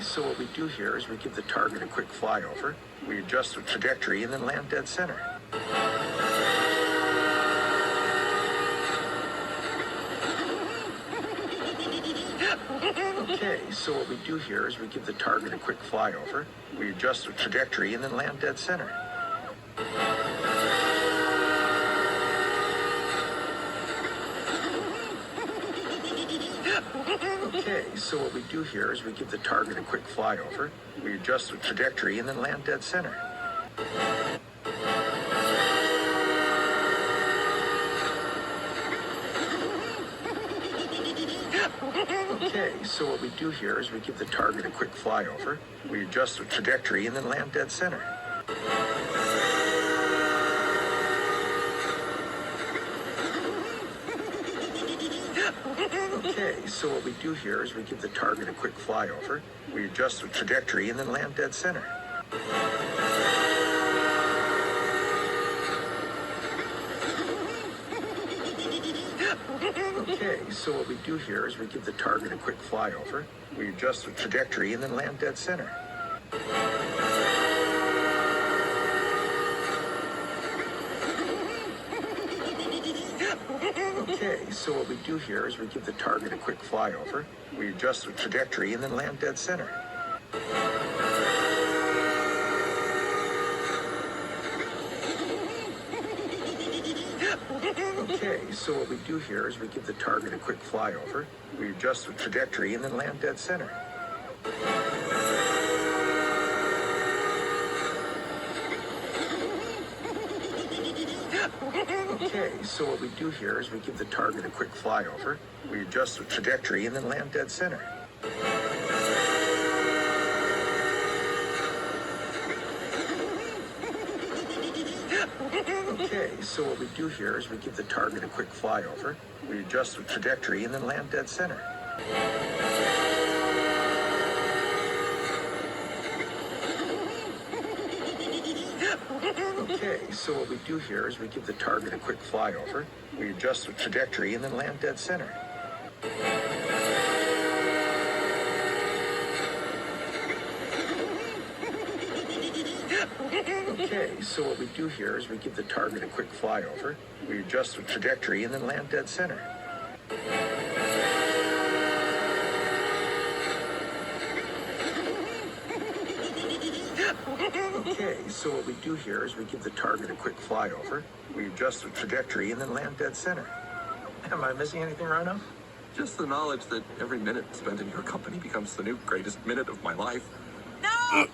so what we do here is we give the target a quick flyover, we adjust the trajectory, and then land dead center. Okay, so what we do here is we give the target a quick flyover, we adjust the trajectory, and then land dead center. Okay, so what we do here is we give the target a quick flyover, we adjust the trajectory, and then land dead center. Okay, so what we do here is we give the target a quick flyover, we adjust the trajectory, and then land dead center. Okay, so what we do here is we give the target a quick flyover, we adjust the trajectory, and then land dead center. Okay, so what we do here is we give the target a quick flyover, we adjust the trajectory, and then land dead center. Okay, so what we do here is we give the target a quick flyover, we adjust the trajectory, and then land dead center. Okay, so what we do here is we give the target a quick flyover, we adjust the trajectory, and then land dead center. Okay, so what we do here is we give the target a quick flyover, we adjust the trajectory, and then land dead center. Okay, so what we do here is we give the target a quick flyover, we adjust the trajectory, and then land dead center. Okay, so what we do here is we give the target a quick flyover, we adjust the trajectory, and then land dead center. Okay, so what we do here is we give the target a quick flyover, we adjust the trajectory, and then land dead center. Okay, so what we do here is we give the target a quick flyover, we adjust the trajectory, and then land dead center. Am I missing anything, Rhino? Just the knowledge that every minute spent in your company becomes the new greatest minute of my life. No!